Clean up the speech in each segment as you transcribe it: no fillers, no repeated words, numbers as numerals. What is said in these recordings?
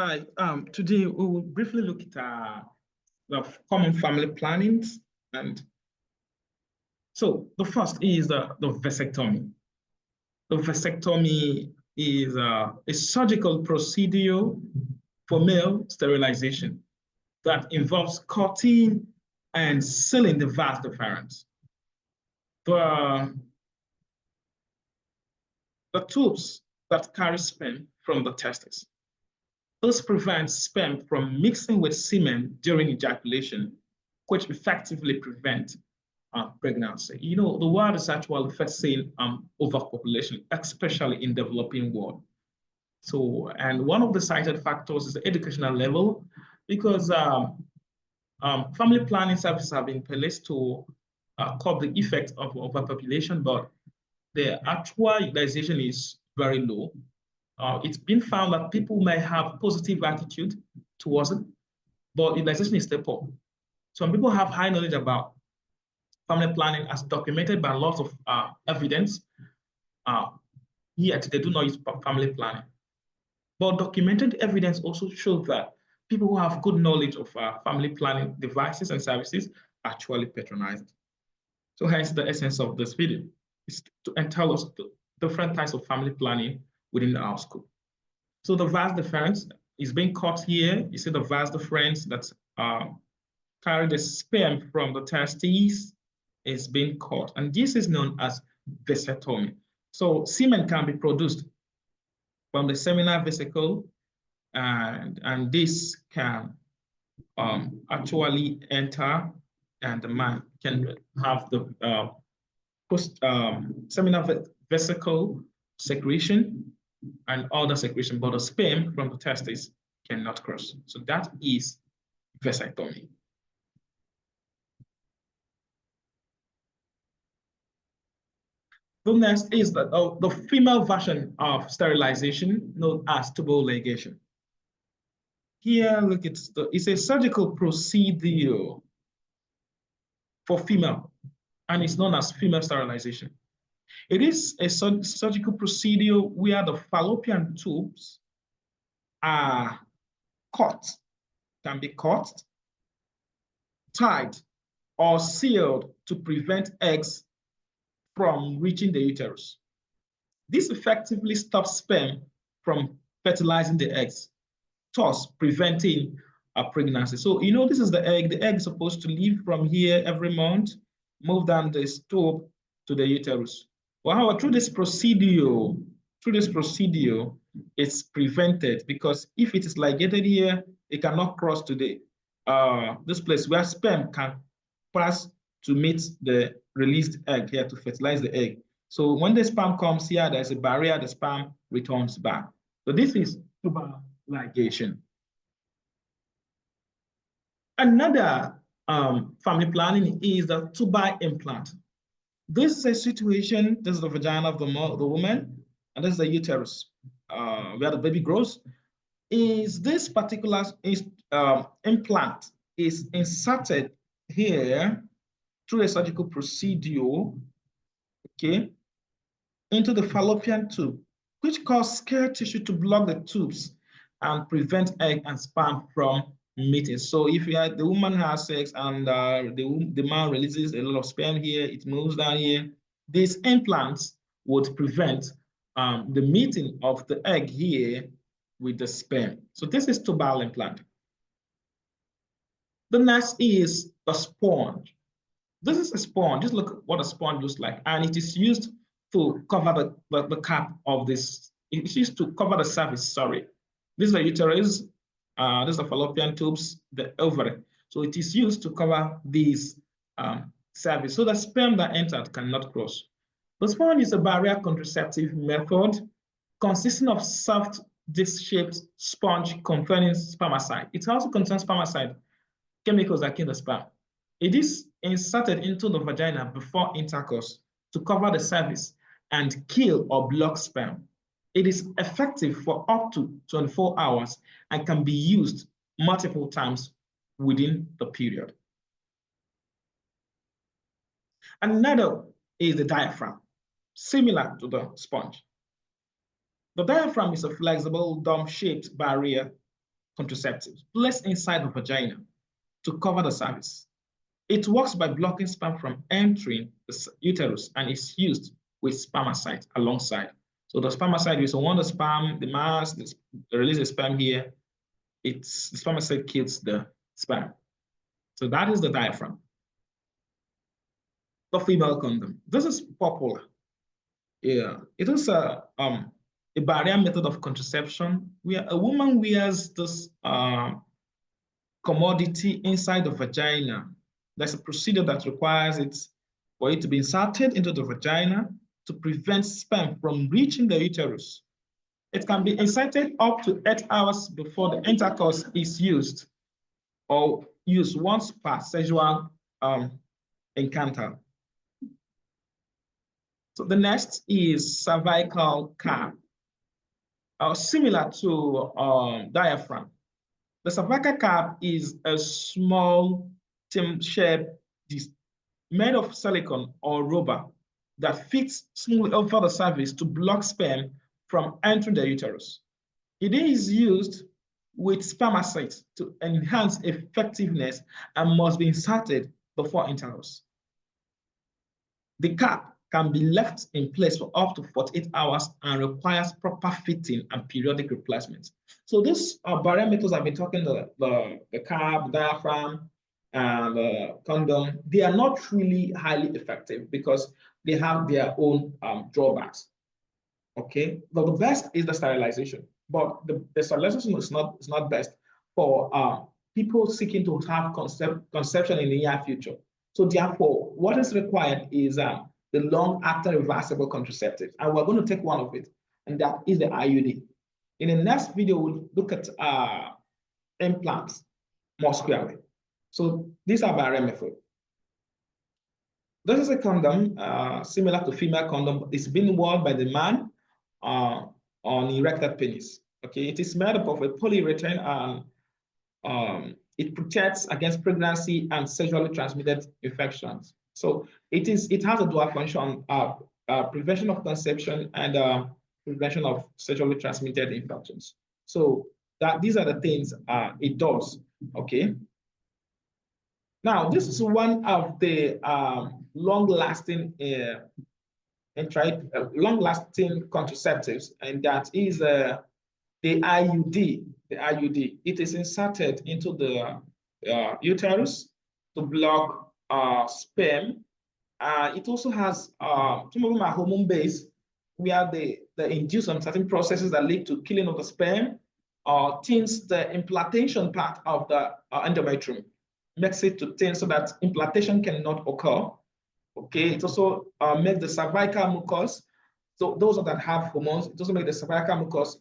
Hi, today we will briefly look at the common family plannings. And so the first is the vasectomy. The vasectomy is a surgical procedure for male sterilization that involves cutting and sealing the vas deferens. The, the tubes that carry sperm from the testes. This prevents sperm from mixing with semen during ejaculation, which effectively prevent pregnancy. You know, the world is actually facing overpopulation, especially in developing world. So, and one of the cited factors is the educational level, because family planning services have been placed to curb the effect of overpopulation, but the actual utilization is very low. It's been found that people may have positive attitude towards it, but utilization is still poor. Some people have high knowledge about family planning as documented by lots of evidence, yet they do not use family planning. But documented evidence also shows that people who have good knowledge of family planning devices and services actually patronize it. So hence the essence of this video is to tell us the different types of family planning within our school. So the vas deferens is being cut here. You see the vas deferens that carry the sperm from the testes is being cut. And this is known as vasectomy. So semen can be produced from the seminal vesicle, and this can actually enter, and the man can have the seminal vesicle secretion and other secretion, but the sperm from the testes cannot cross. So that is vasectomy. The next is the female version of sterilization known as tubal ligation. Here, look, it's a surgical procedure for female, and it's known as female sterilization. It is a surgical procedure where the fallopian tubes are cut, can be cut, tied, or sealed to prevent eggs from reaching the uterus. This effectively stops sperm from fertilizing the eggs, thus preventing a pregnancy. So, you know, this is the egg. The egg is supposed to leave from here every month, move down the tube to the uterus. Well, however, through this procedure, it's prevented, because if it is ligated here, it cannot cross to this place where sperm can pass to meet the released egg here to fertilize the egg. So when the sperm comes here, there's a barrier, the sperm returns back. So this is tubal ligation. Another family planning is the tubal implant. This is a situation, this is the vagina of the woman, and this is the uterus, where the baby grows. Is this particular implant is inserted here through a surgical procedure, okay, into the fallopian tube, which causes scar tissue to block the tubes and prevent egg and sperm from meeting. So if the woman has sex and the man releases a lot of sperm here, it moves down here, these implants would prevent the meeting of the egg here with the sperm. So this is tubal implant. The next is the sponge. This is a sponge. Just look at what a sponge looks like. And it is used to cover the cap of this. It's used to cover the surface, sorry. This is the uterus. This is the fallopian tubes, the ovary. So it is used to cover these surface. So the sperm that entered cannot cross. The sponge is a barrier contraceptive method consisting of soft disc-shaped sponge containing spermicide. It also contains spermicide, chemicals that kill the sperm. It is inserted into the vagina before intercourse to cover the cervix and kill or block sperm. It is effective for up to 24 hours and can be used multiple times within the period. Another is the diaphragm, similar to the sponge. The diaphragm is a flexible dome-shaped barrier contraceptives placed inside the vagina to cover the cervix. It works by blocking sperm from entering the uterus and is used with spermicide alongside. So the spermicide is one, the sperm, the mass, release the sperm here. The spermicide kills the sperm. So that is the diaphragm. The female condom. This is popular. Yeah, it is a barrier method of contraception where a woman wears this commodity inside the vagina. There's a procedure that requires it for it to be inserted into the vagina to prevent sperm from reaching the uterus. It can be inserted up to 8 hours before the intercourse is used, or used once per sexual encounter. So the next is cervical cap, similar to diaphragm. The cervical cap is a small tin-shaped disc made of silicone or rubber that fits smoothly over the cervix to block sperm from entering the uterus. It is used with spermicides to enhance effectiveness and must be inserted before intercourse. The cap can be left in place for up to 48 hours and requires proper fitting and periodic replacement. So these barrier methods I've been talking, the cap, the diaphragm, and the condom, they are not really highly effective because they have their own drawbacks. Okay, but the best is the sterilization. But the sterilization is not best for people seeking to have conception in the near future. So therefore, what is required is the long-acting reversible contraceptive, and we're going to take one of it, and that is the IUD. In the next video, we'll look at implants more squarely. So these are barrier method. This is a condom similar to female condom. It's been worn by the man on erected penis. Okay, it is made up of a polyurethane and it protects against pregnancy and sexually transmitted infections. So it has a dual function: prevention of conception and prevention of sexually transmitted infections. So these are the things it does. Okay. Now this is one of the long-lasting contraceptives, and that is the IUD. The IUD. It is inserted into the uterus to block sperm. It also has some of them are hormone-based, where they induce some certain processes that lead to killing of the sperm or thins the implantation part of the endometrium, makes it to thin so that implantation cannot occur. Okay, it also makes the cervical mucus. So those that have hormones, it also makes the cervical mucus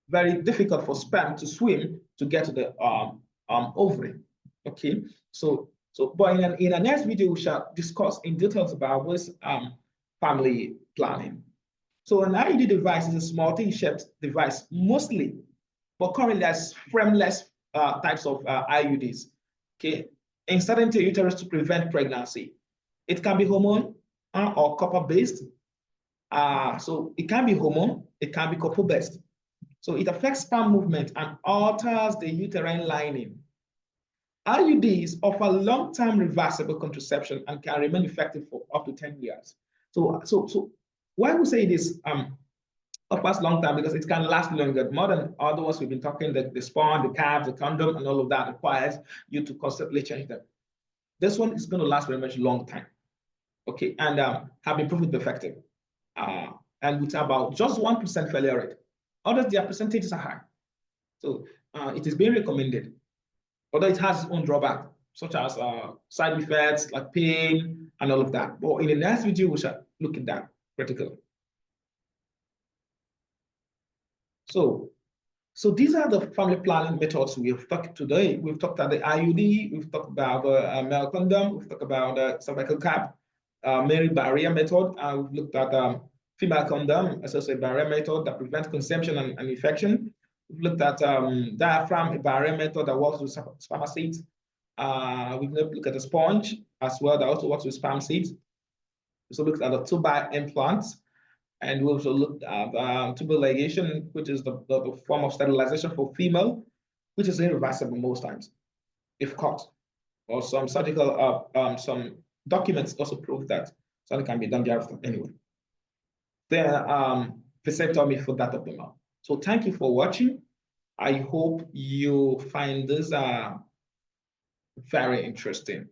very difficult for sperm to swim to get to the ovary. Okay, but in the next video, we shall discuss in details about this family planning. So an IUD device is a small T-shaped device, mostly, but currently there's frameless types of IUDs. Okay, inserted into uterus to prevent pregnancy. It can be hormone or copper-based. So it can be hormone, it can be copper-based. So it affects sperm movement and alters the uterine lining. IUDs offer long-term reversible contraception and can remain effective for up to 10 years. So why we say this offers long-term? Because it can last longer, more than other ones we've been talking, the sperm, the caps, the condom, and all of that requires you to constantly change them. This one is going to last very much long time. Okay, and have been proven effective. And with about just 1% failure rate. Others, their percentages are high. So it is being recommended, although it has its own drawback, such as side effects like pain and all of that. But in the next video, we shall look at that critically. So these are the family planning methods we've talked today. We've talked about the IUD, we've talked about the male condom, we've talked about the cervical cap, male barrier method, and we've looked at female condom as a barrier method that prevents conception and infection. We've looked at diaphragm, a barrier method that works with sperm seeds. We've looked at the sponge as well that also works with sperm seeds. So looked at the 2-by implants. And we also looked at tubal ligation, which is the form of sterilization for female, which is irreversible most times, if caught. Or some surgical, some documents also prove that something can be done thereafter anyway. Then vasectomy for that of the mouth. So thank you for watching. I hope you find this very interesting.